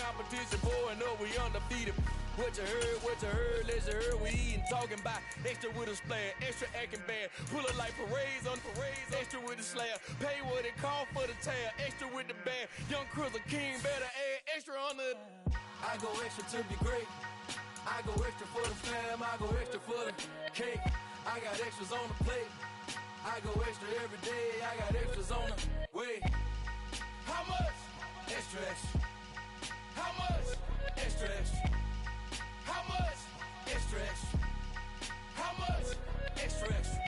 competition, boy, and we undefeated. What you heard, let's you heard, we eatin', talking about extra with a splash, extra acting bad, pull it like parades on parades, extra with the slab, pay what it cost for the tab, extra with the bag, young Cruiser King better add extra on the. I go extra to be great, I go extra for the fam, I go extra for the cake, I got extras on the plate, I go extra every day, I got extras on the way. How much? Extra, extra. How much? Extra, extra. How much? Extra, extra. How much? Extra, extra.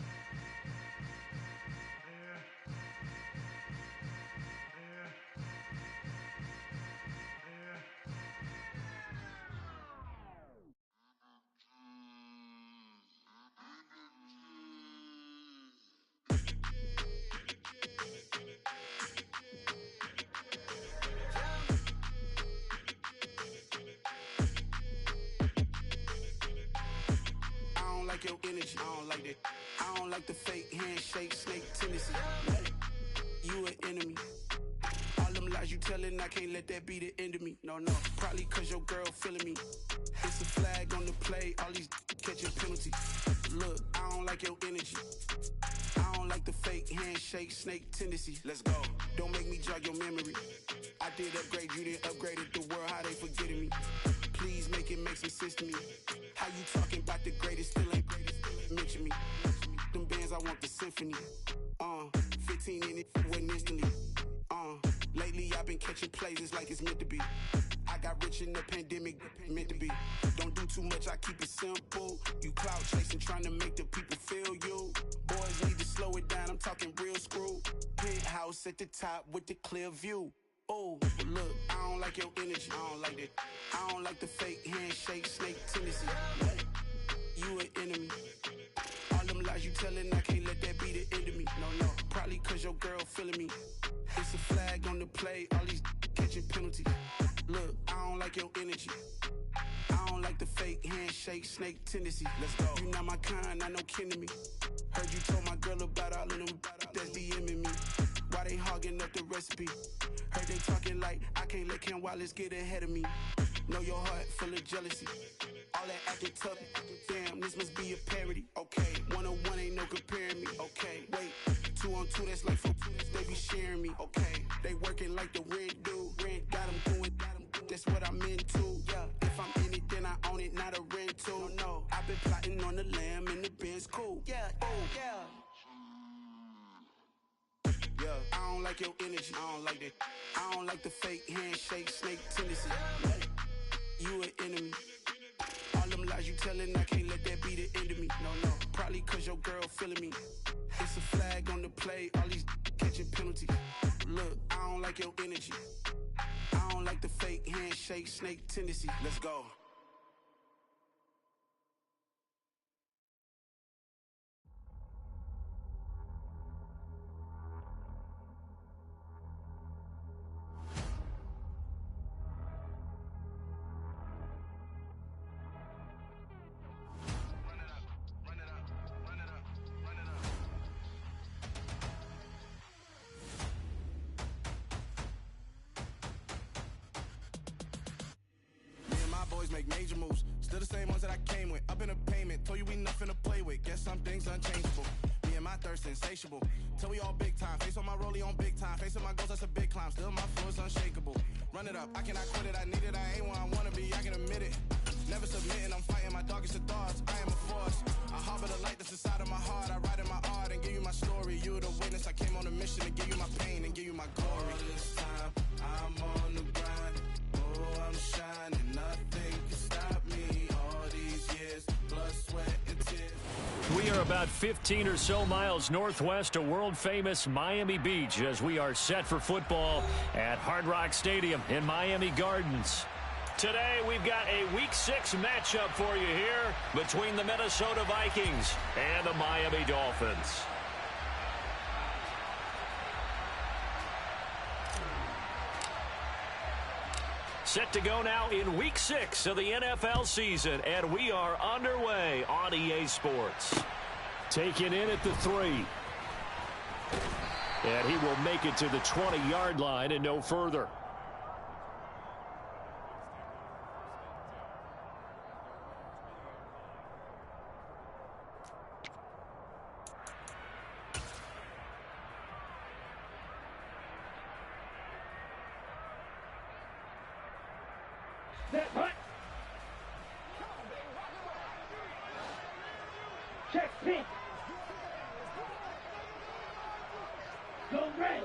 Your energy, I don't like that. I don't like the fake handshake, snake tendency. You an enemy. All them lies you telling, I can't let that be the end of me. No, probably cause your girl feeling me. It's a flag on the play, all these catching penalties. Look, I don't like your energy. I don't like the fake handshake, snake tendency. Let's go. Don't make me jog your memory. I did upgrade, you didn't upgrade it. The world, how they forgetting me. Please make it make some sense to me. How you talking about the greatest, still ain't greatest, mention me. Them bands, I want the symphony. 15 in it, went instantly. Lately I've been catching plays, it's like it's meant to be. I got rich in the pandemic, meant to be. Don't do too much, I keep it simple. You clout chasing, trying to make the people feel you. Boys need to slow it down, I'm talking real screw. Penthouse at the top with the clear view. Oh, look, I don't like your energy, I don't like that. I don't like the fake handshake, snake tendency. You an enemy. All them lies you telling, I can't let that be the end of me. No, probably cause your girl feeling me. It's a flag on the play, all these catching penalties. Look, I don't like your energy. I don't like the fake handshake, snake tendency. Let's go. You not my kind, not no kin to me. Heard you told my girl about all of them that's DMing me. Why they hogging up the recipe? Heard they talking like I can't let Ken Wallace get ahead of me. Know your heart full of jealousy. All that acting tough, damn, this must be a parody. Okay, 1-on-1 ain't no comparing me. Okay, wait, 2-on-2, that's like 4, they be sharing me. Okay, they working like the rent do. Rent got them doing, that's what I'm into. Yeah, if I'm in it, then I own it, not a rental. No, I've been plotting on the lamb and the Benz cool. Yeah, oh, yeah. Yeah, I don't like your energy, I don't like that. I don't like the fake handshake, snake tendency. You an enemy. All them lies you telling, I can't let that be the end of me. No, probably cause your girl feeling me. It's a flag on the play, all these catching penalties. Look, I don't like your energy. I don't like the fake handshake, snake tendency. Let's go. Make major moves, still the same ones that I came with. Up in a payment, told you we nothing to play with. Guess some things unchangeable. Me and my thirst insatiable. Till we all big time. Face on my rollie on big time. Facing my goals, that's a big climb. Still my flow is unshakable. Run it up, I cannot quit it. I need it, I ain't where I wanna be. I can admit it. Never submitting, I'm fighting my darkest of thoughts. I am a force. I harbor the light that's inside of my heart. I write in my art and give you my story. You the witness. I came on a mission to give you my pain and give you my glory. All this time, I'm on the grind. Oh, I'm shining. Nothing can stop me. All these years, blood, sweat, and tears. We are about 15 or so miles northwest of world-famous Miami Beach as we are set for football at Hard Rock Stadium in Miami Gardens. Today, we've got a Week 6 matchup for you here between the Minnesota Vikings and the Miami Dolphins. Set to go now in Week 6 of the NFL season, and we are underway on EA Sports. Taken in at the 3. And he will make it to the 20-yard line and no further.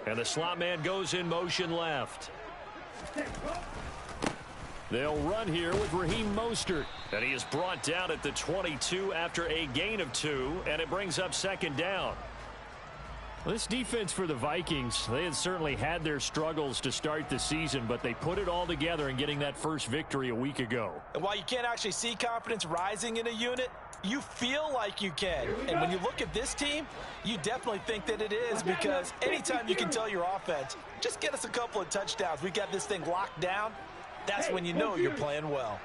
And the slot man goes in motion left. They'll run here with Raheem Mostert. And he is brought down at the 22 after a gain of 2, and it brings up second down. This defense for the Vikings, they had certainly had their struggles to start the season, but they put it all together in getting that first victory a week ago. And while you can't actually see confidence rising in a unit, you feel like you can. And when you look at this team, you definitely think that it is, because anytime you can tell your offense, just get us a couple of touchdowns, we got this thing locked down, that's when you know you're playing well.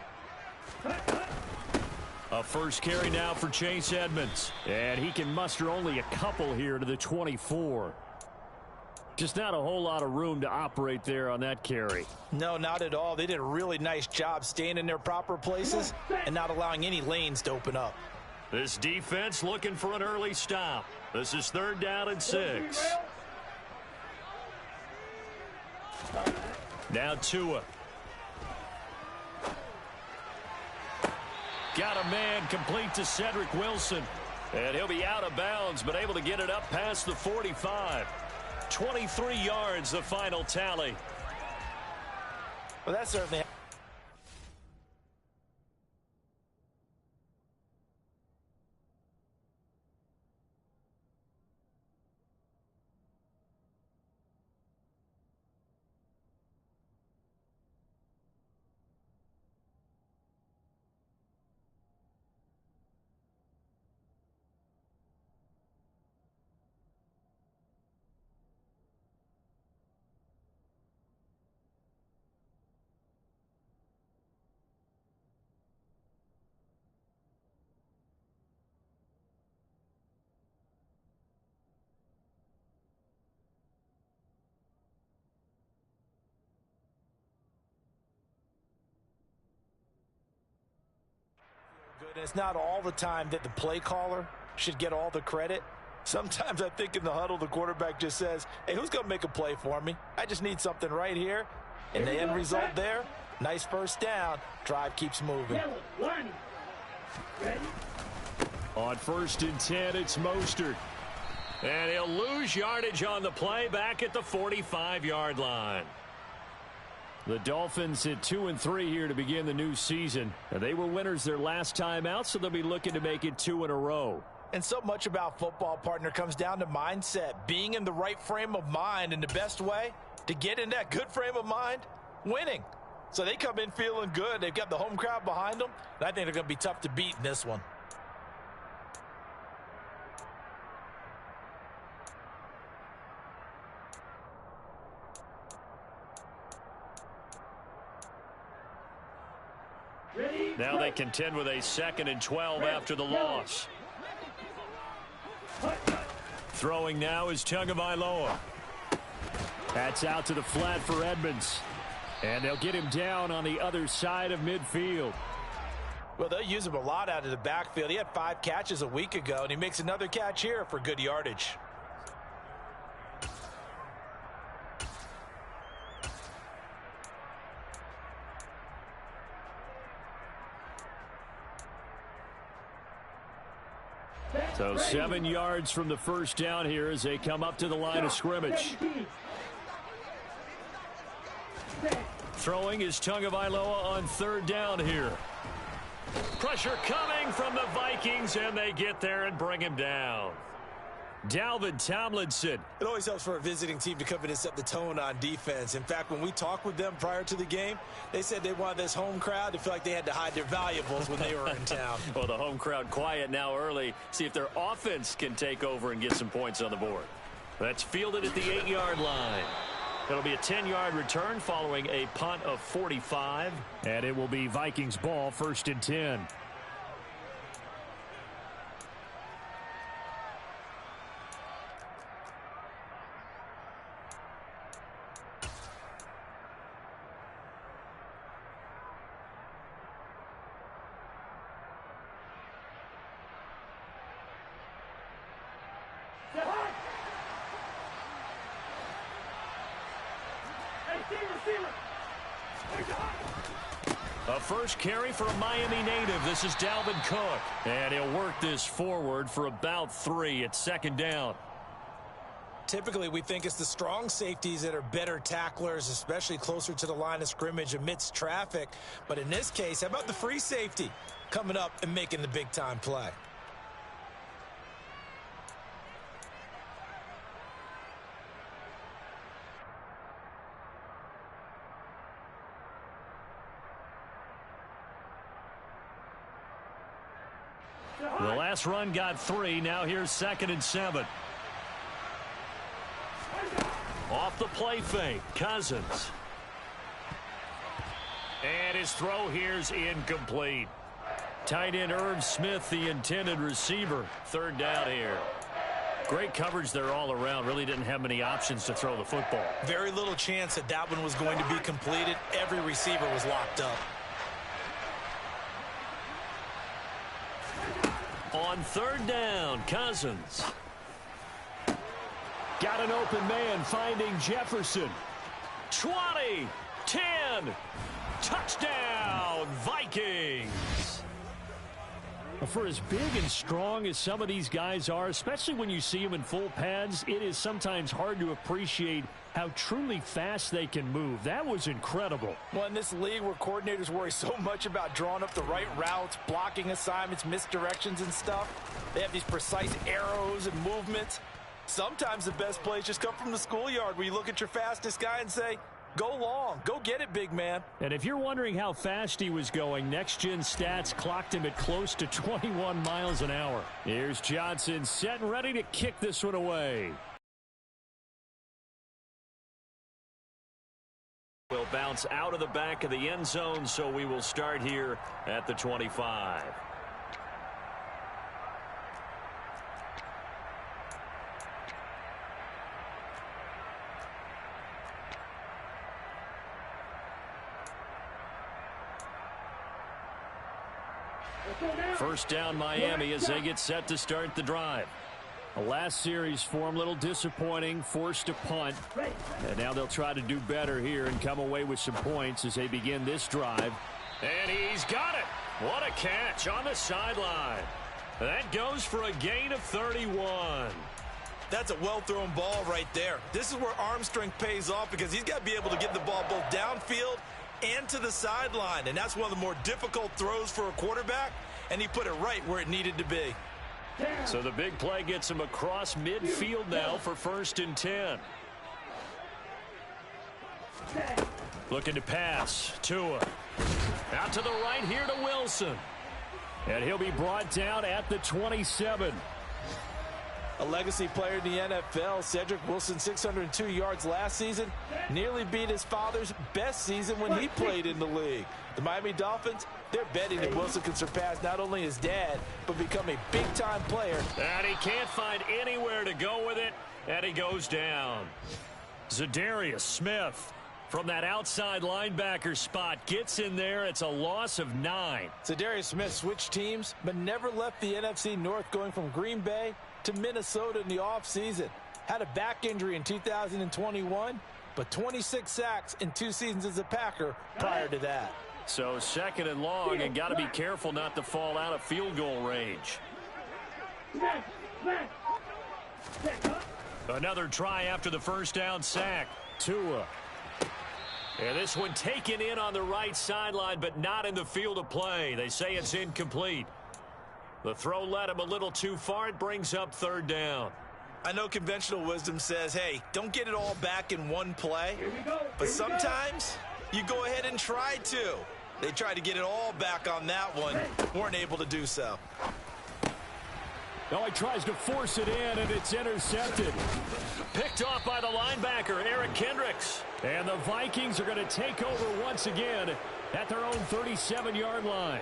A first carry now for Chase Edmonds. And he can muster only a couple here to the 24. Just not a whole lot of room to operate there on that carry. No, not at all. They did a really nice job staying in their proper places and not allowing any lanes to open up. This defense looking for an early stop. This is 3rd down and 6. Now Tua. Got a man complete to Cedric Wilson. And he'll be out of bounds, but able to get it up past the 45. 23 yards, the final tally. Well, that's certainly... good. It's not all the time that the play caller should get all the credit. Sometimes I think in the huddle, the quarterback just says, hey, who's going to make a play for me? I just need something right here. And the end result there, nice first down. Drive keeps moving. On 1st and 10, it's Mostert. And he'll lose yardage on the play back at the 45-yard line. The Dolphins at 2-3 here to begin the new season. And they were winners their last time out, so they'll be looking to make it 2 in a row. And so much about football, partner, comes down to mindset. Being in the right frame of mind, and the best way to get in that good frame of mind, winning. So they come in feeling good. They've got the home crowd behind them, and I think they're going to be tough to beat in this one. Now they contend with a 2nd and 12 after the loss. Throwing now is Tagovailoa. That's out to the flat for Edmonds. And they'll get him down on the other side of midfield. Well, they'll use him a lot out of the backfield. He had 5 catches a week ago, and he makes another catch here for good yardage. So 7 yards from the first down here as they come up to the line of scrimmage. Throwing is Tagovailoa on 3rd down here. Pressure coming from the Vikings, and they get there and bring him down. Dalvin Tomlinson. It always helps for a visiting team to come in and set the tone on defense. In fact, when we talked with them prior to the game, they said they wanted this home crowd to feel like they had to hide their valuables when they were in town. Well, the home crowd quiet now early. See if their offense can take over and get some points on the board. That's fielded at the 8-yard line. It'll be a 10-yard return following a punt of 45. And it will be Vikings ball, 1st and 10. A first carry for a Miami native. This is Dalvin Cook. And he'll work this forward for about 3. It's second down. Typically, we think it's the strong safeties that are better tacklers, especially closer to the line of scrimmage amidst traffic. But in this case, how about the free safety coming up and making the big-time play? The last run got 3. Now here's 2nd and 7. Off the play fake, Cousins. And his throw here's incomplete. Tight end Irv Smith, the intended receiver. 3rd down here. Great coverage there all around. Really didn't have many options to throw the football. Very little chance that that one was going to be completed. Every receiver was locked up. On 3rd down, Cousins. Got an open man, finding Jefferson. 20, 10, touchdown, Vikings. For as big and strong as some of these guys are, especially when you see them in full pads, it is sometimes hard to appreciate how truly fast they can move. That was incredible. Well, in this league where coordinators worry so much about drawing up the right routes, blocking assignments, misdirections and stuff, they have these precise arrows and movements. Sometimes the best plays just come from the schoolyard where you look at your fastest guy and say, go long, go get it, big man. And if you're wondering how fast he was going, next-gen stats clocked him at close to 21 miles an hour. Here's Johnson set and ready to kick this one away. Will bounce out of the back of the end zone, so we will start here at the 25. First down Miami as they get set to start the drive. The last series for them, a little disappointing, forced to punt. And now they'll try to do better here and come away with some points as they begin this drive. And he's got it. What a catch on the sideline. That goes for a gain of 31. That's a well-thrown ball right there. This is where arm strength pays off because he's got to be able to get the ball both downfield and to the sideline. And that's one of the more difficult throws for a quarterback. And he put it right where it needed to be. So the big play gets him across midfield now for 1st and 10. Looking to pass. Tua. Out to the right here to Wilson. And he'll be brought down at the 27. A legacy player in the NFL, Cedric Wilson, 602 yards last season, nearly beat his father's best season when he played in the league. The Miami Dolphins, they're betting that Wilson can surpass not only his dad, but become a big-time player. And he can't find anywhere to go with it, and he goes down. Zadarius Smith from that outside linebacker spot gets in there. It's a loss of 9. Zadarius Smith switched teams, but never left the NFC North, going from Green Bay to Minnesota in the offseason. Had a back injury in 2021, but 26 sacks in 2 seasons as a Packer prior to that. So 2nd and long, and got to be careful not to fall out of field goal range. Another try after the first down sack. Tua. And this one taken in on the right sideline, but not in the field of play. They say it's incomplete. The throw led him a little too far. It brings up 3rd down. I know conventional wisdom says, hey, don't get it all back in one play. But sometimes you go ahead and try to. They tried to get it all back on that one. Weren't able to do so. Oh, he tries to force it in, and it's intercepted. Picked off by the linebacker, Eric Kendricks. And the Vikings are going to take over once again at their own 37-yard line.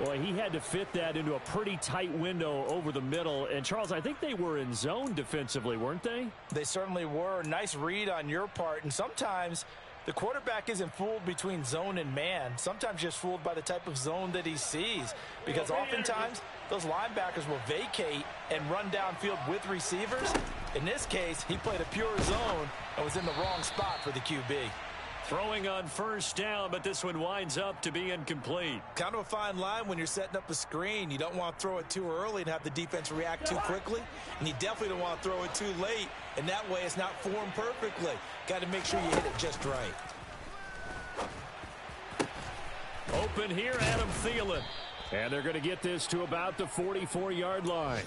Boy, he had to fit that into a pretty tight window over the middle. And, Charles, I think they were in zone defensively, weren't they? They certainly were. Nice read on your part. And sometimes the quarterback isn't fooled between zone and man. Sometimes just fooled by the type of zone that he sees. Because oftentimes those linebackers will vacate and run downfield with receivers. In this case, he played a pure zone and was in the wrong spot for the QB. Throwing on first down, but this one winds up to be incomplete. Kind of a fine line when you're setting up a screen. You don't want to throw it too early and have the defense react too quickly, and you definitely don't want to throw it too late, and that way it's not formed perfectly. Got to make sure you hit it just right. Open here, Adam Thielen. And they're going to get this to about the 44-yard line.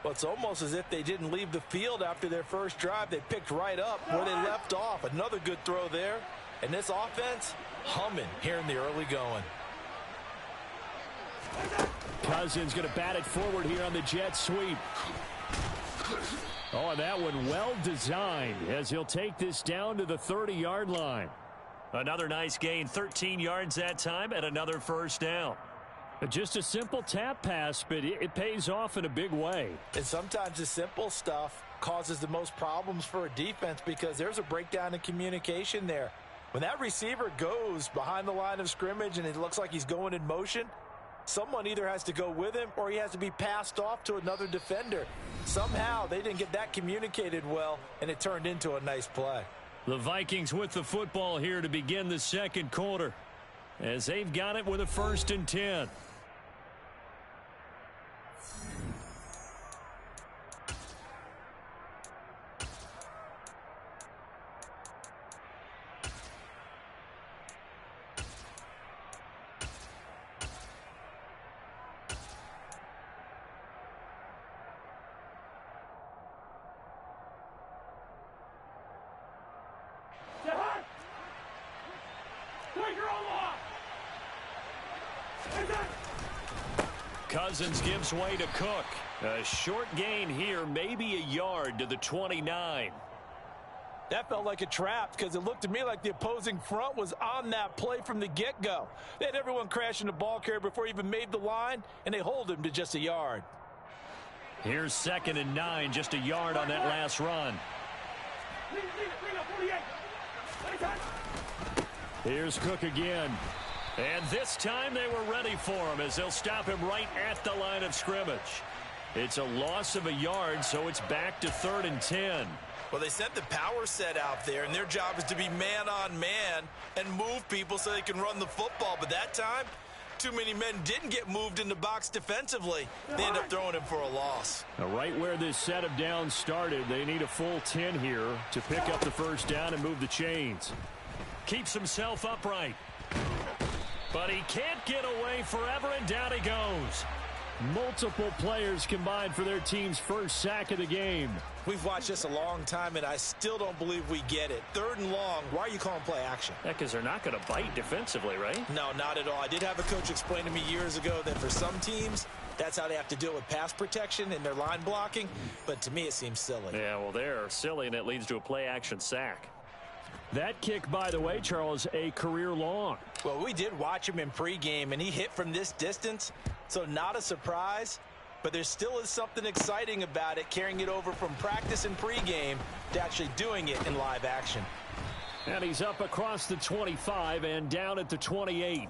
Well, it's almost as if they didn't leave the field after their first drive. They picked right up where they left off. Another good throw there. And this offense, humming here in the early going. Cousins going to bat it forward here on the jet sweep. Oh, and that one well designed as he'll take this down to the 30-yard line. Another nice gain, 13 yards that time, and another first down. Just a simple tap pass, but it pays off in a big way. And sometimes the simple stuff causes the most problems for a defense because there's a breakdown in communication there. When that receiver goes behind the line of scrimmage and it looks like he's going in motion, someone either has to go with him or he has to be passed off to another defender. Somehow they didn't get that communicated well, and it turned into a nice play. The Vikings with the football here to begin the second quarter as they've got it with a 1st and 10. Cousins gives way to Cook. A short gain here, maybe a yard to the 29. That felt like a trap because it looked to me like the opposing front was on that play from the get-go. They had everyone crashing the ball carrier before he even made the line, and they hold him to just a yard. Here's 2nd and 9, just a yard on that last run. Here's Cook again. And this time they were ready for him as they'll stop him right at the line of scrimmage. It's a loss of a yard, so it's back to 3rd and 10. Well, they sent the power set out there, and their job is to be man-on-man and move people so they can run the football. But that time, too many men didn't get moved in the box defensively. They end up throwing him for a loss. Now, right where this set of downs started, they need a full 10 here to pick up the first down and move the chains. Keeps himself upright. But he can't get away forever, and down he goes. Multiple players combined for their team's first sack of the game. We've watched this a long time, and I still don't believe we get it. 3rd and long, why are you calling play action? Yeah, because they're not going to bite defensively, right? No, not at all. I did have a coach explain to me years ago that for some teams, that's how they have to deal with pass protection and their line blocking. But to me, it seems silly. Yeah, well, they're silly, and it leads to a play action sack. That kick, by the way, Charles, a career long. Well, we did watch him in pregame, and he hit from this distance, so not a surprise. But there still is something exciting about it, carrying it over from practice and pregame to actually doing it in live action. And he's up across the 25 and down at the 28.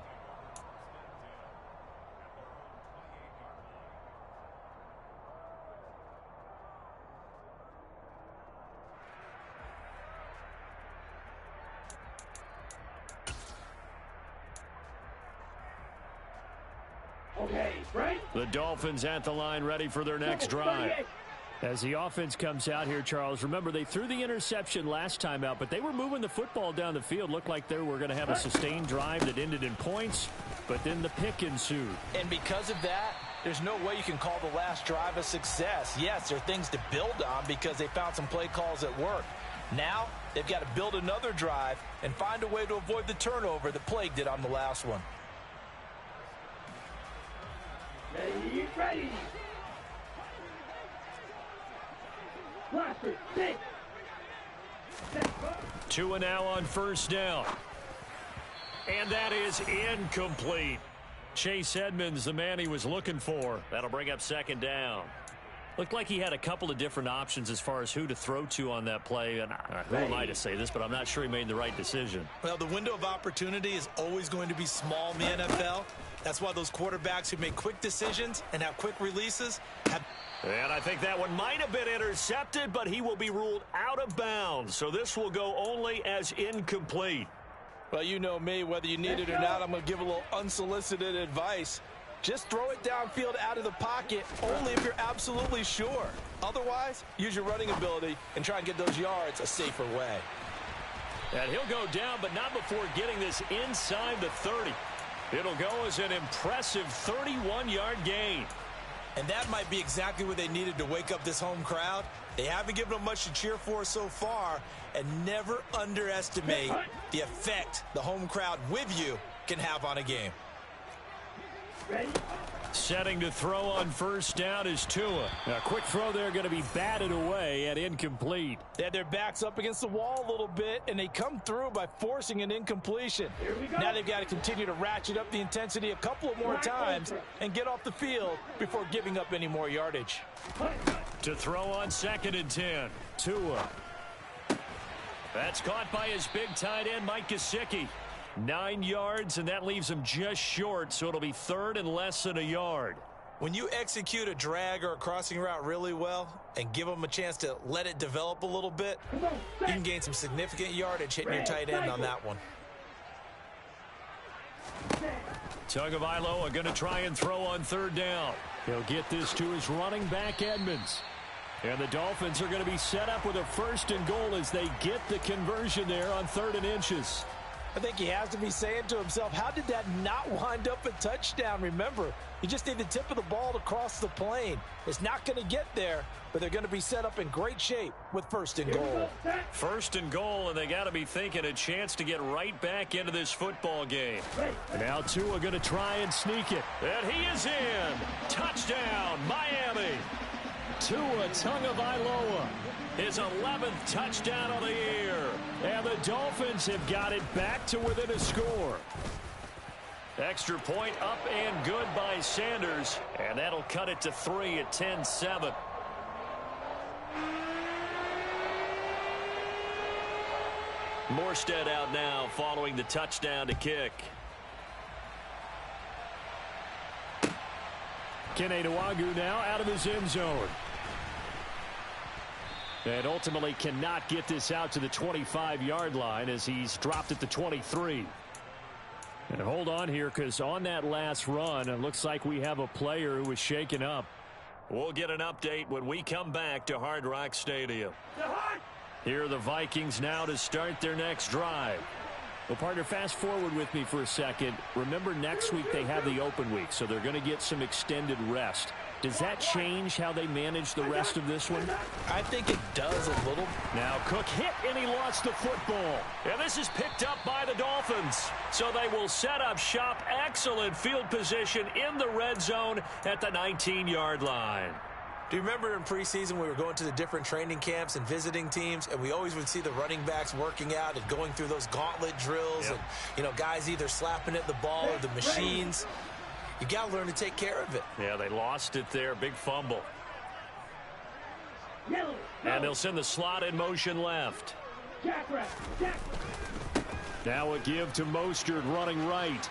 The Dolphins at the line ready for their next drive. As the offense comes out here, Charles, remember they threw the interception last time out, but they were moving the football down the field. Looked like they were going to have a sustained drive that ended in points, but then the pick ensued. And because of that, there's no way you can call the last drive a success. Yes, there are things to build on because they found some play calls that work. Now they've got to build another drive and find a way to avoid the turnover that plagued it on the last one. Ready. 2 and now on first down. And that is incomplete. Chase Edmonds, the man he was looking for. That'll bring up 2nd down. Looked like he had a couple of different options as far as who to throw to on that play. And who am I to say this, but I'm not sure he made the right decision. Well, the window of opportunity is always going to be small in the NFL. That's why those quarterbacks who make quick decisions and have quick releases have... And I think that one might have been intercepted, but he will be ruled out of bounds. So this will go only as incomplete. Well, you know me, whether you need it or not, I'm going to give a little unsolicited advice. Just throw it downfield out of the pocket only if you're absolutely sure. Otherwise, use your running ability and try and get those yards a safer way. And he'll go down, but not before getting this inside the 30. It'll go as an impressive 31-yard gain. And that might be exactly what they needed to wake up this home crowd. They haven't given them much to cheer for so far, and never underestimate the effect the home crowd with you can have on a game. Setting to throw on first down is Tua. A quick throw there going to be batted away and incomplete. They had their backs up against the wall a little bit, and they come through by forcing an incompletion. Now they've got to continue to ratchet up the intensity a couple of more times and get off the field before giving up any more yardage. To throw on 2nd and 10, Tua. That's caught by his big tight end, Mike Gesicki. 9 yards, and that leaves him just short, so it'll be 3rd and less than a yard. When you execute a drag or a crossing route really well and give them a chance to let it develop a little bit, you can gain some significant yardage hitting your tight end on that one. Tagovailoa going to try and throw on 3rd down. He'll get this to his running back, Edmonds. And the Dolphins are going to be set up with a 1st and goal as they get the conversion there on 3rd and inches. I think he has to be saying to himself, how did that not wind up a touchdown? Remember, you just need the tip of the ball to cross the plane. It's not going to get there, but they're going to be set up in great shape with 1st and goal. 1st and goal, and they got to be thinking a chance to get right back into this football game. And now Tua going to try and sneak it. And he is in. Touchdown, Miami. Tua Tagovailoa. His 11th touchdown of the year. And the Dolphins have got it back to within a score. Extra point up and good by Sanders. And that'll cut it to 3 at 10-7. Morstead out now following the touchdown to kick. Kene Nwangwu now out of his end zone. And ultimately cannot get this out to the 25-yard line as he's dropped at the 23. And hold on here, because on that last run, it looks like we have a player who was shaken up. We'll get an update when we come back to Hard Rock Stadium. Here are the Vikings now to start their next drive. Well, partner, fast forward with me for a second. Remember, next week they have the open week, so they're going to get some extended rest. Does that change how they manage the rest of this one? I think it does a little. Now Cook hit, and he lost the football. And this is picked up by the Dolphins. So they will set up shop. Excellent field position in the red zone at the 19-yard line. Do you remember in preseason we were going to the different training camps and visiting teams, and we always would see the running backs working out and going through those gauntlet drills, and, you know, guys either slapping at the ball or the machines. You got to learn to take care of it. Yeah, they lost it there. Big fumble. And they'll send the slot in motion left. Now a give to Mostert running right.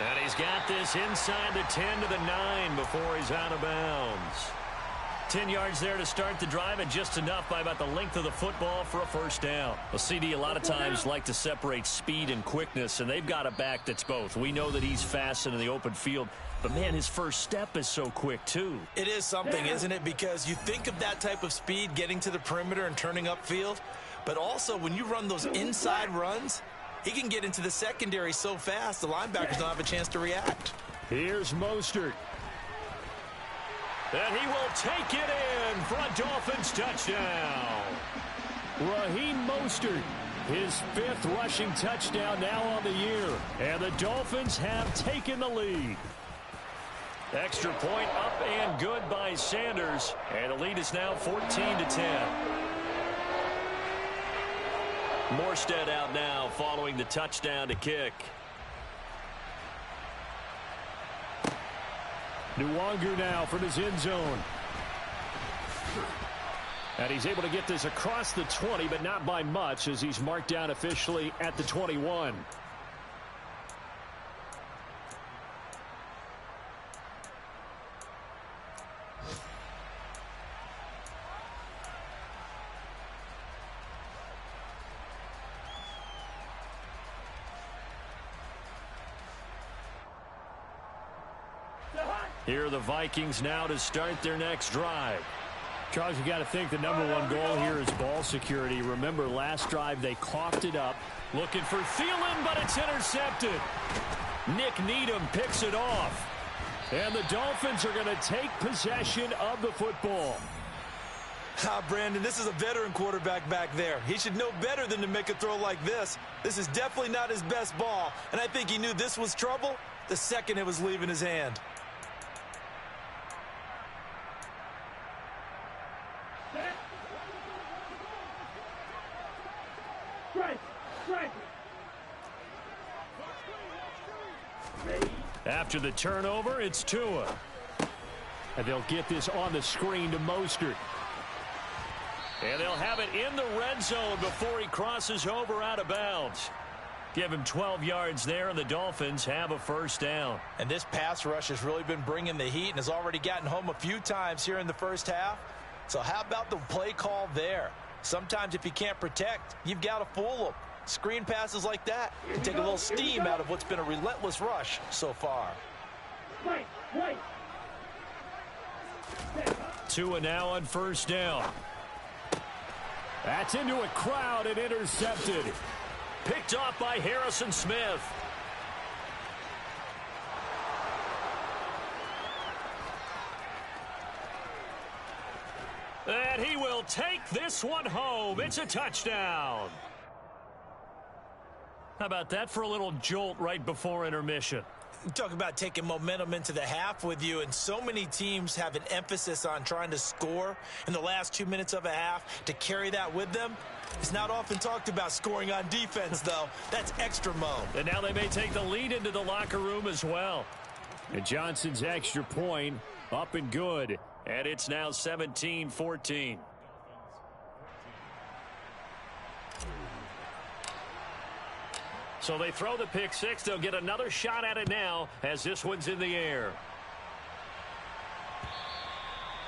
And he's got this inside the 10 to the 9 before he's out of bounds. 10 yards there to start the drive, and just enough by about the length of the football for a first down. Well, CD a lot of times like to separate speed and quickness, and they've got a back that's both. We know that he's fast in the open field, but, man, his first step is so quick, too. It is something, isn't it? Because you think of that type of speed getting to the perimeter and turning upfield, but also when you run those inside runs, he can get into the secondary so fast the linebackers don't have a chance to react. Here's Mostert. And he will take it in for a Dolphins touchdown. Raheem Mostert, his 5th rushing touchdown now on the year. And the Dolphins have taken the lead. Extra point up and good by Sanders. And the lead is now 14-10. Morstead out now following the touchdown to kick. Nwangu now from his end zone. And he's able to get this across the 20, but not by much, as he's marked down officially at the 21. Here are the Vikings now to start their next drive. Charles, you got to think the number one goal here is ball security. Remember, last drive they coughed it up, looking for Thielen, but it's intercepted. Nick Needham picks it off. And the Dolphins are going to take possession of the football. Brandon, this is a veteran quarterback back there. He should know better than to make a throw like this. This is definitely not his best ball, and I think he knew this was trouble the second it was leaving his hand. After the turnover, it's Tua. And they'll get this on the screen to Mostert. And they'll have it in the red zone before he crosses over out of bounds. Give him 12 yards there, and the Dolphins have a first down. And this pass rush has really been bringing the heat and has already gotten home a few times here in the first half. So how about the play call there? Sometimes if you can't protect, you've got to fool them. Screen passes like that can take a little steam out of what's been a relentless rush so far. Tua now on first down. That's into a crowd and intercepted. Picked off by Harrison Smith. And he will take this one home. It's a touchdown. How about that for a little jolt right before intermission? Talk about taking momentum into the half with you, and so many teams have an emphasis on trying to score in the last 2 minutes of a half to carry that with them. It's not often talked about scoring on defense, though. That's extra mode. And now they may take the lead into the locker room as well. And Johnson's extra point up and good, and it's now 17-14. So they throw the pick six. They'll get another shot at it now as this one's in the air.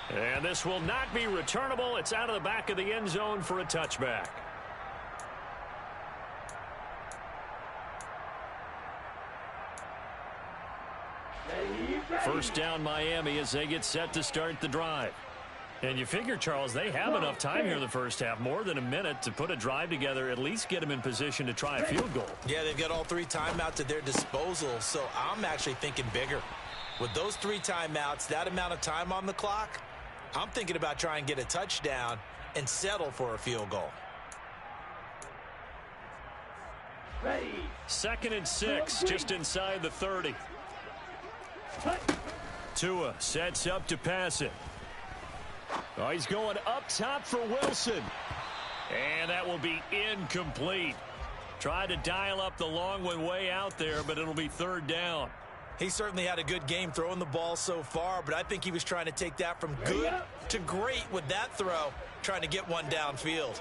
And this will not be returnable. It's out of the back of the end zone for a touchback. First down Miami as they get set to start the drive. And you figure, Charles, they have enough time here in the first half, more than a minute, to put a drive together, at least get them in position to try a field goal. Yeah, they've got all three timeouts at their disposal, so I'm actually thinking bigger. With those three timeouts, that amount of time on the clock, I'm thinking about trying to get a touchdown and settle for a field goal. Ready. 2nd and 6, just inside the 30. Tua sets up to pass it. Oh, he's going up top for Wilson. And that will be incomplete. Tried to dial up the long one way out there, but it'll be third down. He certainly had a good game throwing the ball so far, but I think he was trying to take that from good to great with that throw, trying to get one downfield.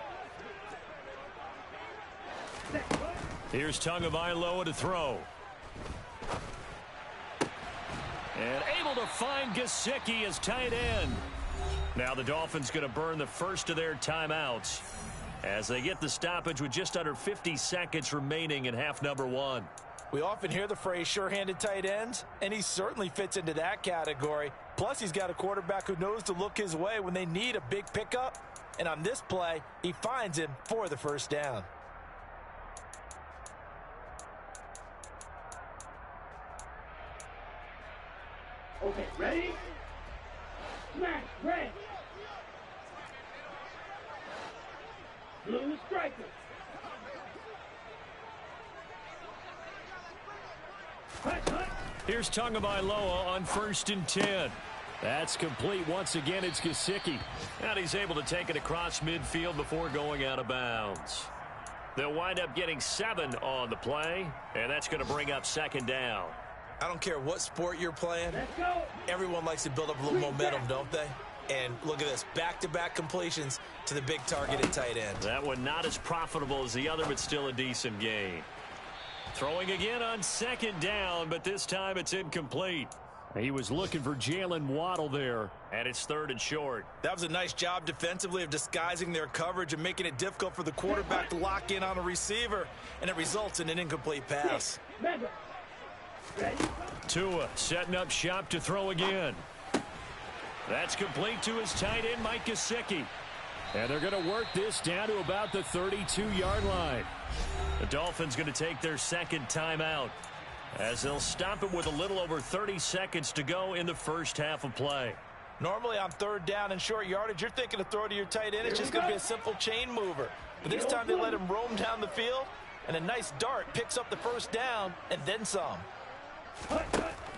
Here's Tagovailoa to throw. And able to find Gesicki as tight end. Now the Dolphins going to burn the first of their timeouts as they get the stoppage with just under 50 seconds remaining in half number one. We often hear the phrase sure-handed tight ends, and he certainly fits into that category. Plus, he's got a quarterback who knows to look his way when they need a big pickup. And on this play, he finds him for the first down. Okay, ready? Smash, red. Blue striker. Here's Tagovailoa on 1st and 10. That's complete. Once again, it's Gesicki. And he's able to take it across midfield before going out of bounds. They'll wind up getting 7 on the play, and that's going to bring up 2nd down. I don't care what sport you're playing. Let's go. Everyone likes to build up a little momentum, don't they? And look at this, back-to-back completions to the big targeted tight end. That one not as profitable as the other, but still a decent gain. Throwing again on second down, but this time it's incomplete. He was looking for Jalen Waddle there, and it's 3rd and short. That was a nice job defensively of disguising their coverage and making it difficult for the quarterback to lock in on a receiver, and it results in an incomplete pass. Tua setting up shop to throw again. That's complete to his tight end, Mike Gesicki. And they're going to work this down to about the 32-yard line. The Dolphins going to take their second timeout as they'll stop it with a little over 30 seconds to go in the first half of play. Normally on 3rd down and short yardage, you're thinking to throw to your tight end. It's just going to be a simple chain mover. But this time they let him roam down the field, and a nice dart picks up the first down and then some.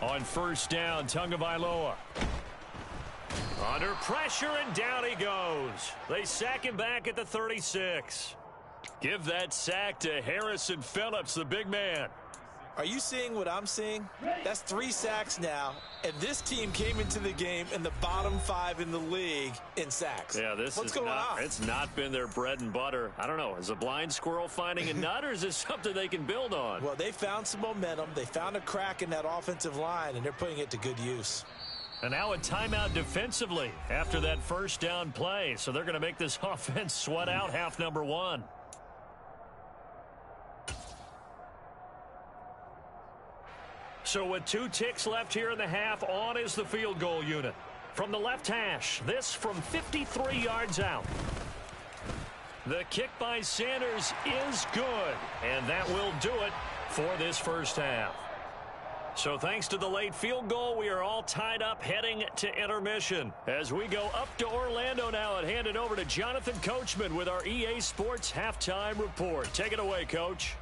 On first down, Tagovailoa. Under pressure, and down he goes. They sack him back at the 36. Give that sack to Harrison Phillips, the big man. Are you seeing what I'm seeing? That's 3 sacks now, and this team came into the game in the bottom 5 in the league in sacks. Yeah, what's going on? It's not been their bread and butter. I don't know. Is a blind squirrel finding a nut, or is this something they can build on? Well, they found some momentum. They found a crack in that offensive line, and they're putting it to good use. And now a timeout defensively after that first down play. So they're going to make this offense sweat out half number 1. So with 2 ticks left here in the half, on is the field goal unit. From the left hash, this from 53 yards out. The kick by Sanders is good, and that will do it for this first half. So thanks to the late field goal, we are all tied up heading to intermission. As we go up to Orlando now and hand it over to Jonathan Coachman with our EA Sports Halftime Report. Take it away, Coach.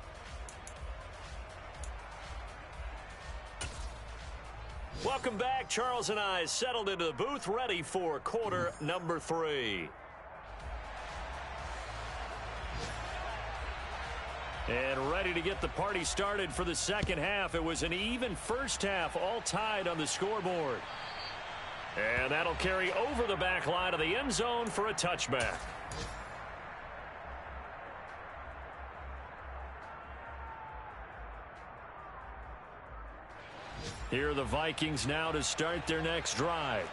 Welcome back. Charles and I settled into the booth, ready for quarter number 3. And ready to get the party started for the second half. It was an even first half, all tied on the scoreboard. And that'll carry over the back line of the end zone for a touchback. Here are the Vikings now to start their next drive.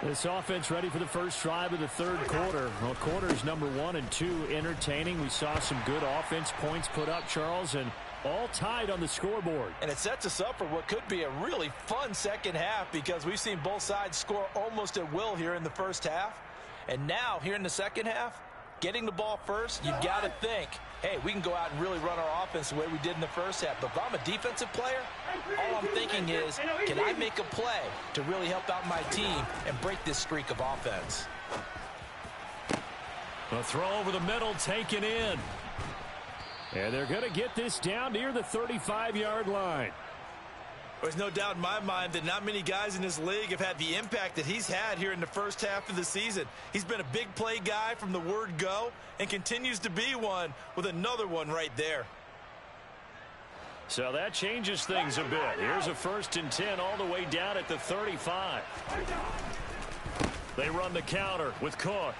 This offense ready for the first drive of the third quarter. Well, quarters number 1 and 2 entertaining. We saw some good offense points put up, Charles, and all tied on the scoreboard. And it sets us up for what could be a really fun second half because we've seen both sides score almost at will here in the first half. And now, here in the second half, getting the ball first, you've got to think, hey, we can go out and really run our offense the way we did in the first half. But if I'm a defensive player, all I'm thinking is, can I make a play to really help out my team and break this streak of offense? A throw over the middle taken in. And they're going to get this down near the 35-yard line. There's no doubt in my mind that not many guys in this league have had the impact that he's had here in the first half of the season. He's been a big play guy from the word go and continues to be one with another one right there. So that changes things a bit. Here's a 1st and 10 all the way down at the 35. They run the counter with Cook.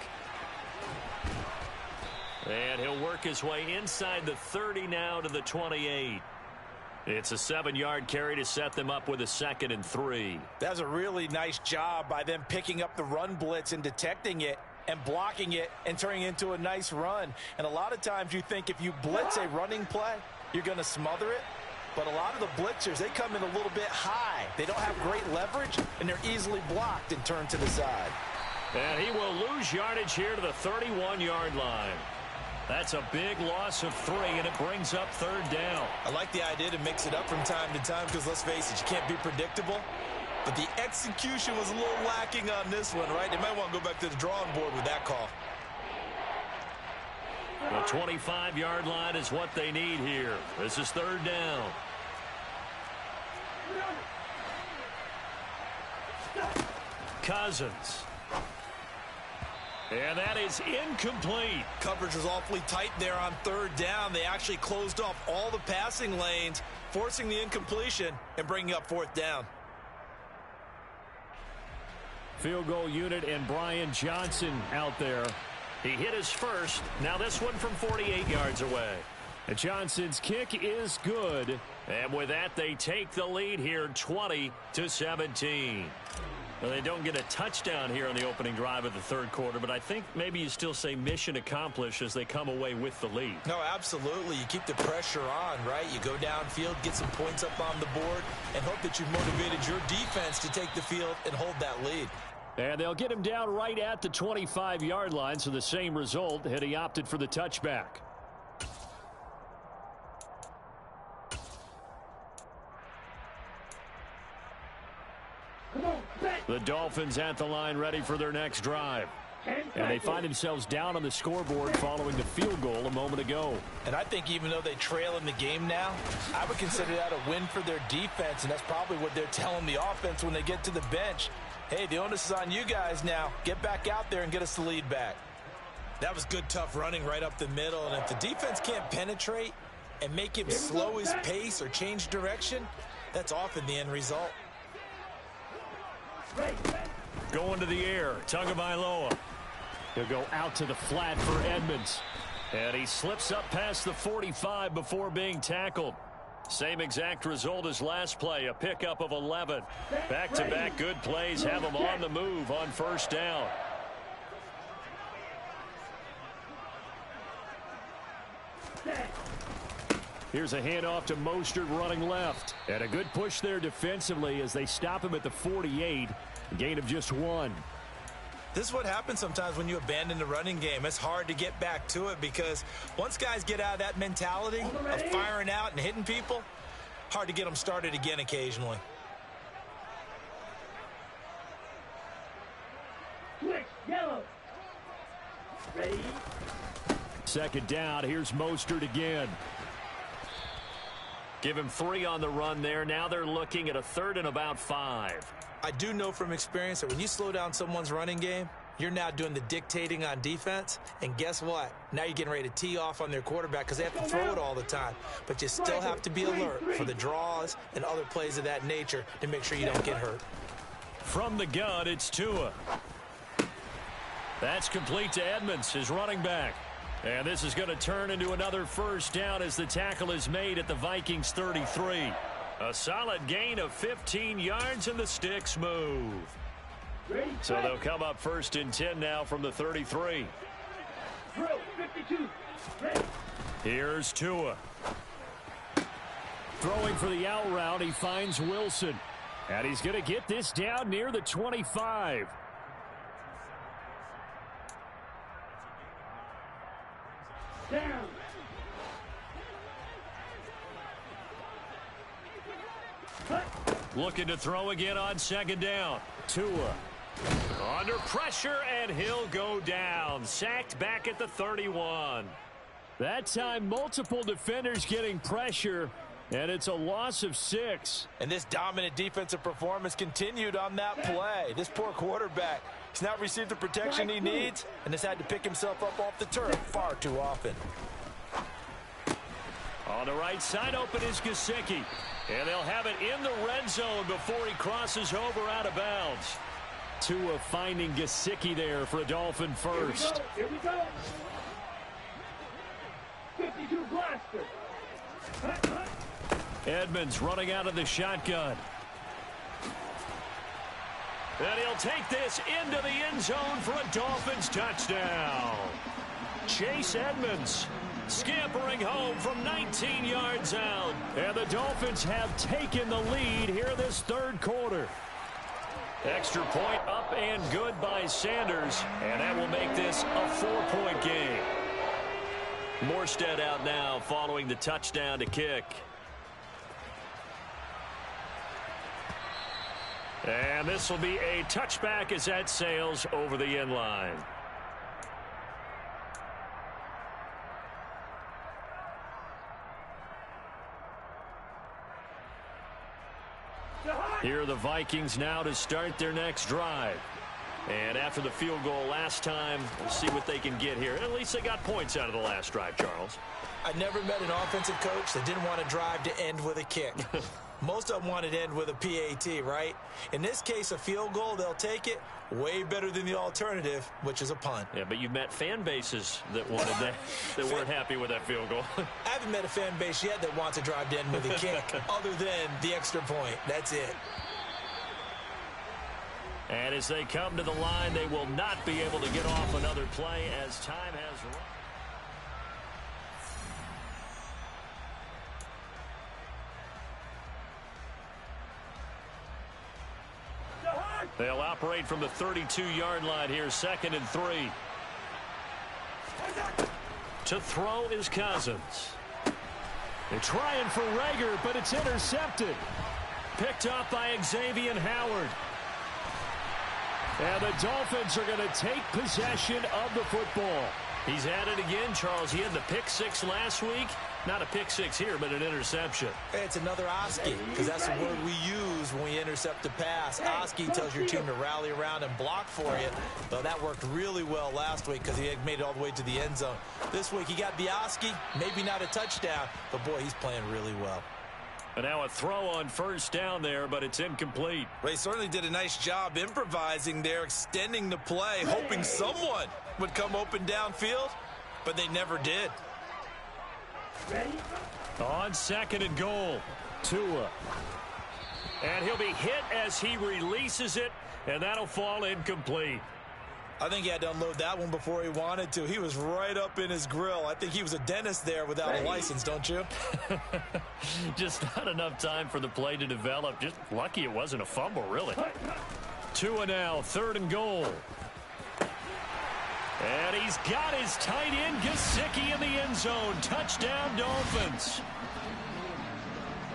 And he'll work his way inside the 30 now to the 28. It's a 7-yard carry to set them up with a 2nd and 3. That's a really nice job by them picking up the run blitz and detecting it and blocking it and turning it into a nice run. And a lot of times you think if you blitz a running play, you're going to smother it. But a lot of the blitzers, they come in a little bit high. They don't have great leverage, and they're easily blocked and turned to the side. And he will lose yardage here to the 31-yard line. That's a big loss of 3, and it brings up 3rd down. I like the idea to mix it up from time to time because, let's face it, you can't be predictable. But the execution was a little lacking on this one, right? They might want to go back to the drawing board with that call. The 25-yard line is what they need here. This is 3rd down. Cousins. And that is incomplete. Coverage was awfully tight there on third down. They actually closed off all the passing lanes, forcing the incompletion and bringing up fourth down. Field goal unit and Brian Johnson out there. He hit his first. Now this one from 48 yards away. And Johnson's kick is good. And with that, they take the lead here 20-17. Well, they don't get a touchdown here in the opening drive of the third quarter, but I think maybe you still say mission accomplished as they come away with the lead. No, absolutely. You keep the pressure on, right? You go downfield, get some points up on the board, and hope that you've motivated your defense to take the field and hold that lead. And they'll get him down right at the 25-yard line, so the same result had he opted for the touchback. The Dolphins at the line ready for their next drive. And they find themselves down on the scoreboard following the field goal a moment ago. And I think even though they trail in the game now, I would consider that a win for their defense, and that's probably what they're telling the offense when they get to the bench. Hey, the onus is on you guys now. Get back out there and get us the lead back. That was good, tough running right up the middle, and if the defense can't penetrate and make him slow his pace or change direction, that's often the end result. Going to the air, Tagovailoa. He'll go out to the flat for Edmonds. And he slips up past the 45 before being tackled. Same exact result as last play, a pickup of 11. Back-to-back good plays have him on the move on first down. Here's a handoff to Mostert running left. And a good push there defensively as they stop him at the 48. A gain of just 1. This is what happens sometimes when you abandon the running game. It's hard to get back to it because once guys get out of that mentality of firing out and hitting people, hard to get them started again occasionally. Switch, yellow. Ready? Second down, here's Mostert again. Give him 3 on the run there. Now they're looking at a 3rd and about 5. I do know from experience that when you slow down someone's running game, you're now doing the dictating on defense. And guess what? Now you're getting ready to tee off on their quarterback because they have to throw it all the time. But you still have to be alert for the draws and other plays of that nature to make sure you don't get hurt. From the gun, it's Tua. That's complete to Edmonds, his running back. And this is going to turn into another first down as the tackle is made at the Vikings 33. A solid gain of 15 yards and the sticks move. So they'll come up 1st and 10 now from the 33. Drill 52. Ready. Here's Tua. Throwing for the out route, he finds Wilson. And he's going to get this down near the 25. Down. Looking to throw again on 2nd down. Tua under pressure, and he'll go down. Sacked back at the 31. That time, multiple defenders getting pressure, and it's a loss of 6. And this dominant defensive performance continued on that play. This poor quarterback has not received the protection he needs and has had to pick himself up off the turf far too often. On the right side, open is Gesicki. And they'll have it in the red zone before he crosses over out of bounds. Tua finding Gesicki there for a Dolphin first. Here we go. 52 blaster. Edmonds running out of the shotgun. And he'll take this into the end zone for a Dolphins touchdown. Chase Edmonds scampering home from 19 yards out. And the Dolphins have taken the lead here this third quarter. Extra point up and good by Sanders. And that will make this a 4-point game. Morstead out now following the touchdown to kick. And this will be a touchback as that sails over the end line. Here are the Vikings now to start their next drive. And after the field goal last time, we'll see what they can get here. At least they got points out of the last drive, Charles. I never met an offensive coach that didn't want to drive to end with a kick. Most of them wanted to end with a PAT, right? In this case, a field goal, they'll take it. Way better than the alternative, which is a punt. Yeah, but you've met fan bases that wanted that weren't happy with that field goal. I haven't met a fan base yet that wants to drive to end with a kick, other than the extra point. That's it. And as they come to the line, they will not be able to get off another play as time has run. They'll operate from the 32-yard line here, 2nd and 3. To throw is Cousins. They're trying for Rager, but it's intercepted. Picked up by Xavier Howard. And the Dolphins are going to take possession of the football. He's at it again, Charles. He had the pick six last week. Not a pick six here, but an interception. It's another Oski, because that's the word we use when we intercept a pass. Oski tells your team to rally around and block for you. Though that worked really well last week because he had made it all the way to the end zone. This week he got the Oski, maybe not a touchdown, but boy, he's playing really well. And now a throw on first down there, but it's incomplete. Well, he certainly did a nice job improvising there, extending the play, hoping someone would come open downfield, but they never did. On 2nd and goal, Tua. And he'll be hit as he releases it, and that'll fall incomplete. I think he had to unload that one before he wanted to. He was right up in his grill. I think he was a dentist there without a license, don't you? Just not enough time for the play to develop. Just lucky it wasn't a fumble, really. Tua now, 3rd and goal. And he's got his tight end, Gesicki, in the end zone. Touchdown, Dolphins.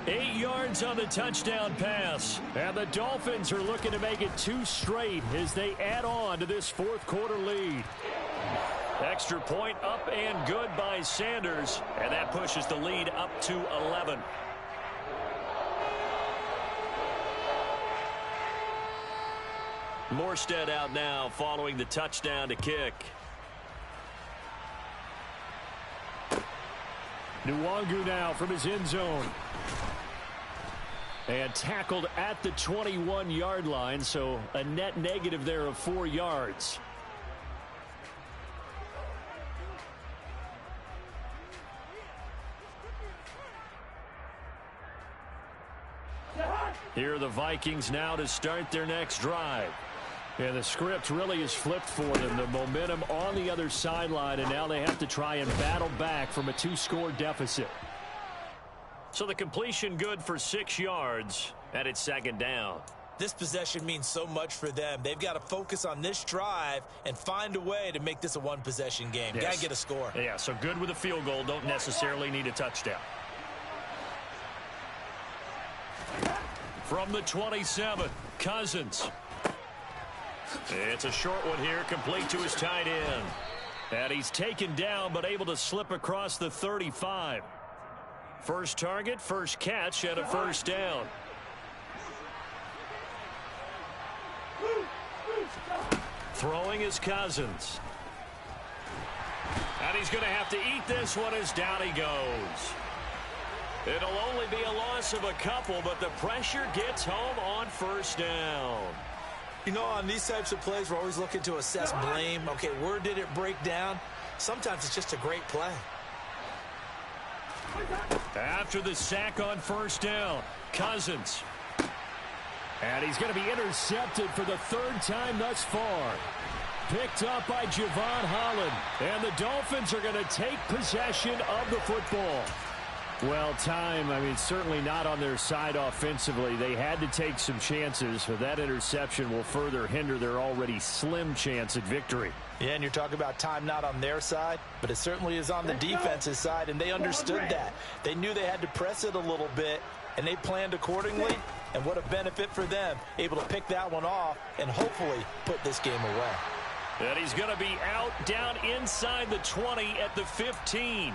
8 yards on the touchdown pass. And the Dolphins are looking to make it 2 straight as they add on to this 4th quarter lead. Extra point up and good by Sanders. And that pushes the lead up to 11. Morstead out now following the touchdown to kick. Nwangu now from his end zone. And tackled at the 21-yard line, so a net negative there of 4 yards. Here are the Vikings now to start their next drive. And the script really is flipped for them. The momentum on the other sideline, and now they have to try and battle back from a 2-score deficit. So the completion good for 6 yards, and it's 2nd down. This possession means so much for them. They've got to focus on this drive and find a way to make this a one-possession game. Yes. Got to get a score. Yeah, so good with a field goal. Don't necessarily need a touchdown. From the 27, Cousins. It's a short one here, complete to his tight end. And he's taken down, but able to slip across the 35. First target, first catch, and a first down. Throwing is Cousins. And he's going to have to eat this one as down he goes. It'll only be a loss of a couple, but the pressure gets home on first down. You know, on these types of plays, we're always looking to assess blame. Okay, where did it break down? Sometimes it's just a great play. After the sack on first down, Cousins. And he's going to be intercepted for the 3rd time thus far. Picked up by Javon Holland. And the Dolphins are going to take possession of the football. Well, certainly not on their side offensively. They had to take some chances, but that interception will further hinder their already slim chance at victory. Yeah, and you're talking about time not on their side, but it certainly is on the defense's side, and they understood that. They knew they had to press it a little bit, and they planned accordingly, and what a benefit for them, able to pick that one off and hopefully put this game away. And he's going to be out down inside the 20 at the 15.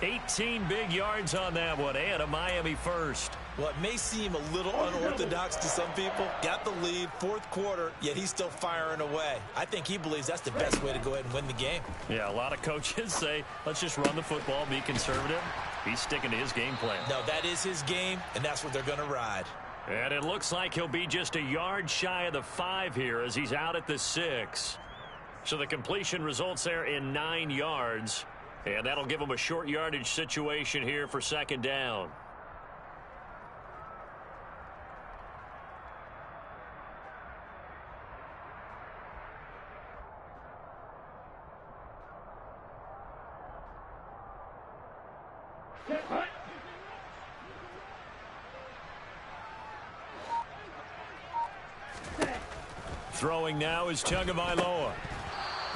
18 big yards on that one, and a Miami first. Well, it may seem a little unorthodox to some people. Got the lead, fourth quarter, yet he's still firing away. I think he believes that's the best way to go ahead and win the game. Yeah, a lot of coaches say, let's just run the football, be conservative. He's sticking to his game plan. No, that is his game, and that's what they're going to ride. And it looks like he'll be just a yard shy of the 5 here as he's out at the 6. So the completion results there in 9 yards. And that'll give him a short yardage situation here for second down. Throwing now is Tagovailoa.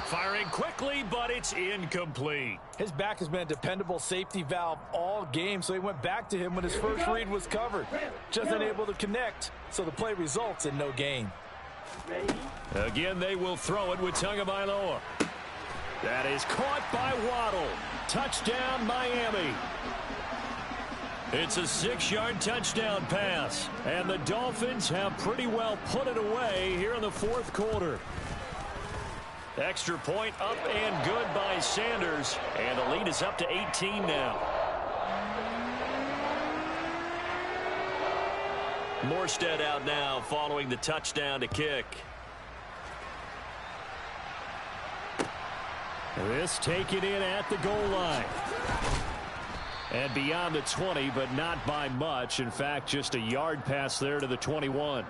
Firing quickly, but it's incomplete. His back has been a dependable safety valve all game, so he went back to him when his first read was covered. Just unable to connect, so the play results in no gain. Again, they will throw it with Tagovailoa. That is caught by Waddle. Touchdown, Miami. It's a 6-yard touchdown pass, and the Dolphins have pretty well put it away here in the fourth quarter. Extra point up and good by Sanders, and the lead is up to 18 now. Morstead out now following the touchdown to kick. This taken in at the goal line. And beyond the 20, but not by much. In fact, just a yard pass there to the 21.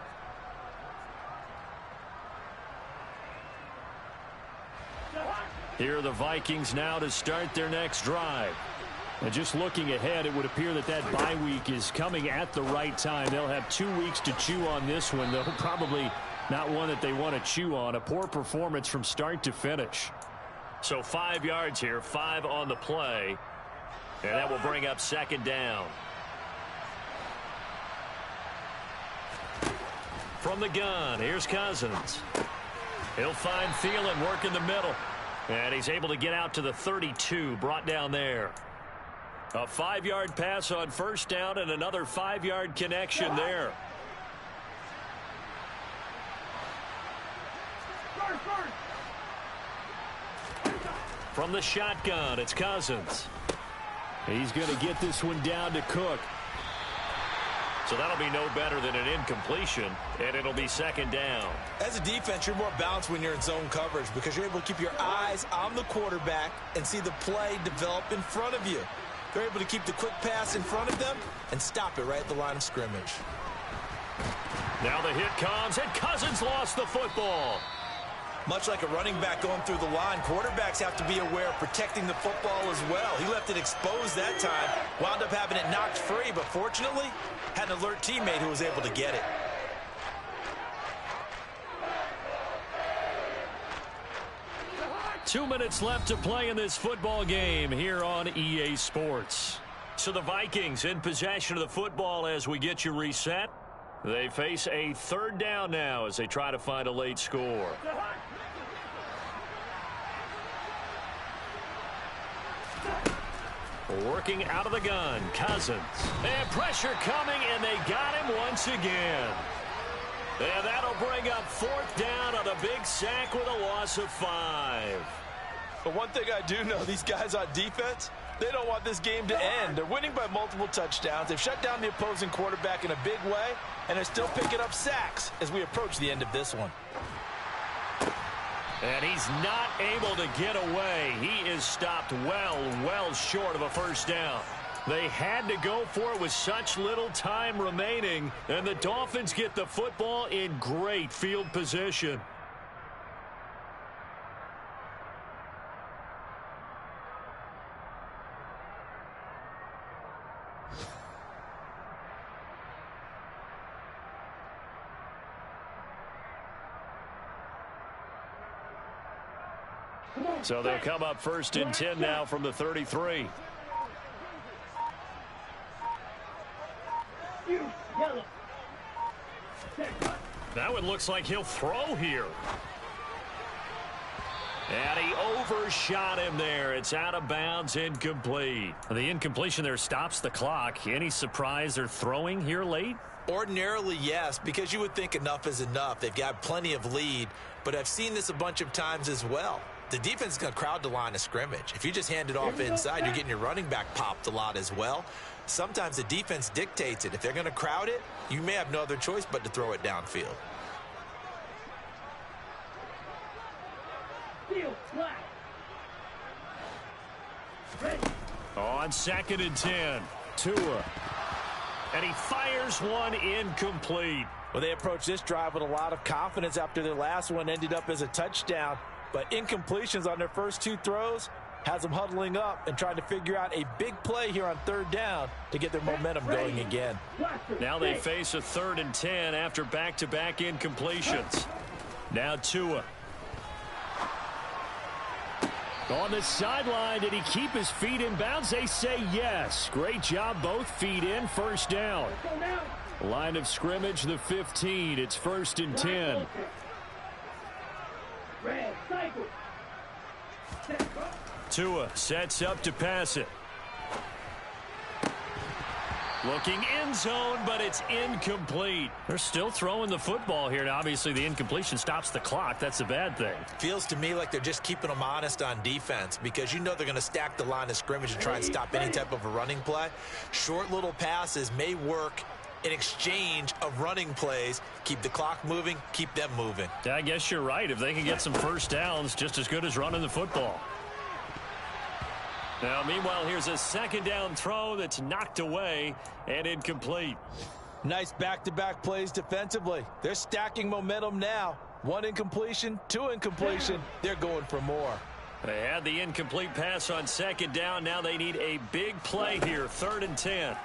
Here are the Vikings now to start their next drive. And just looking ahead, it would appear that that bye week is coming at the right time. They'll have 2 weeks to chew on this one, though probably not one that they want to chew on. A poor performance from start to finish. So 5 yards here, 5 on the play. And that will bring up second down. From the gun, here's Cousins. He'll find Thielen, work in the middle. And he's able to get out to the 32, brought down there. A 5-yard pass on first down and another 5-yard connection there. From the shotgun, it's Cousins. He's going to get this one down to Cook. So that'll be no better than an incompletion, and it'll be second down. As a defense, you're more balanced when you're in zone coverage because you're able to keep your eyes on the quarterback and see the play develop in front of you. They're able to keep the quick pass in front of them and stop it right at the line of scrimmage. Now the hit comes, and Cousins lost the football. Much like a running back going through the line, quarterbacks have to be aware of protecting the football as well. He left it exposed that time, wound up having it knocked free, but fortunately, had an alert teammate who was able to get it. Two minutes left to play in this football game here on EA Sports. So the Vikings in possession of the football as we get you reset. They face a third down now as they try to find a late score. Working out of the gun, Cousins. And pressure coming, and they got him once again. And that'll bring up fourth down on a big sack with a loss of 5. But one thing I do know, these guys on defense, they don't want this game to end. They're winning by multiple touchdowns. They've shut down the opposing quarterback in a big way, and they're still picking up sacks as we approach the end of this one. And he's not able to get away. He is stopped well short of a first down. They had to go for it with such little time remaining, and the Dolphins get the football in great field position. So they'll come up first and 10 now from the 33. That one looks like he'll throw here. And he overshot him there. It's out of bounds, incomplete. The incompletion there stops the clock. Any surprise they're throwing here late? Ordinarily, yes, because you would think enough is enough. They've got plenty of lead, but I've seen this a bunch of times as well. The defense is going to crowd the line of scrimmage. If you just hand it off inside, you're getting your running back popped a lot as well. Sometimes the defense dictates it. If they're going to crowd it, you may have no other choice but to throw it downfield. On 2nd and 10, Tua. And he fires one incomplete. Well, they approached this drive with a lot of confidence after their last one ended up as a touchdown. But incompletions on their first 2 throws has them huddling up and trying to figure out a big play here on 3rd down to get their momentum going again. Now they face a 3rd and 10 after back-to-back incompletions. Now Tua. On the sideline, did he keep his feet in bounds? They say yes. Great job, both feet in, 1st down. Line of scrimmage, the 15. It's 1st and 10. Tua sets up to pass it. Looking end zone, but it's incomplete. They're still throwing the football here. Now, obviously, the incompletion stops the clock. That's a bad thing. Feels to me like they're just keeping them honest on defense because you know they're going to stack the line of scrimmage and try and stop any type of a running play. Short little passes may work in exchange of running plays. Keep the clock moving, keep them moving. I guess you're right. If they can get some 1st downs, just as good as running the football. Now, meanwhile, here's a 2nd down throw that's knocked away and incomplete. Nice back-to-back plays defensively. They're stacking momentum now. 1 incompletion, 2 incompletion. They're going for more. They had the incomplete pass on 2nd down. Now they need a big play here, 3rd and 10.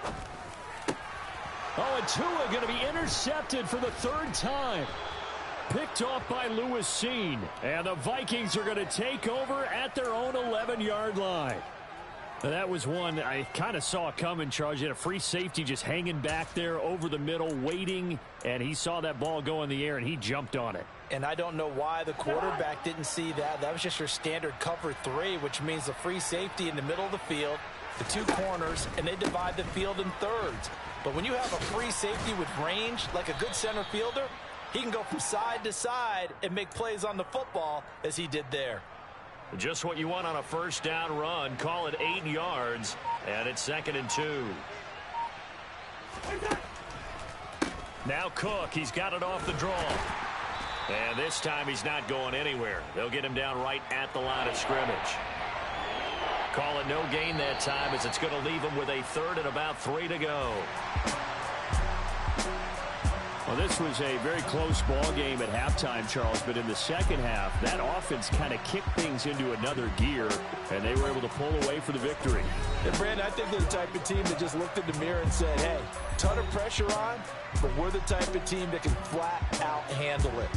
Oh, and Tua going to be intercepted for the 3rd time. Picked off by Lewis Seen. And the Vikings are going to take over at their own 11-yard line. That was one I kind of saw coming, Charles. You had a free safety just hanging back there over the middle, waiting, and he saw that ball go in the air, and he jumped on it. And I don't know why the quarterback didn't see that. That was just your standard cover 3, which means the free safety in the middle of the field, the 2 corners, and they divide the field in thirds. But when you have a free safety with range, like a good center fielder, he can go from side to side and make plays on the football as he did there. Just what you want on a 1st down run. Call it 8 yards, and it's 2nd and 2. Now Cook, he's got it off the draw. And this time he's not going anywhere. They'll get him down right at the line of scrimmage. Call it no gain that time as it's going to leave him with a 3rd and about 3 to go. Well, this was a very close ball game at halftime, Charles, but in the 2nd half, that offense kind of kicked things into another gear, and they were able to pull away for the victory. And, Brandon, I think they're the type of team that just looked in the mirror and said, hey, ton of pressure on, but we're the type of team that can flat out handle it.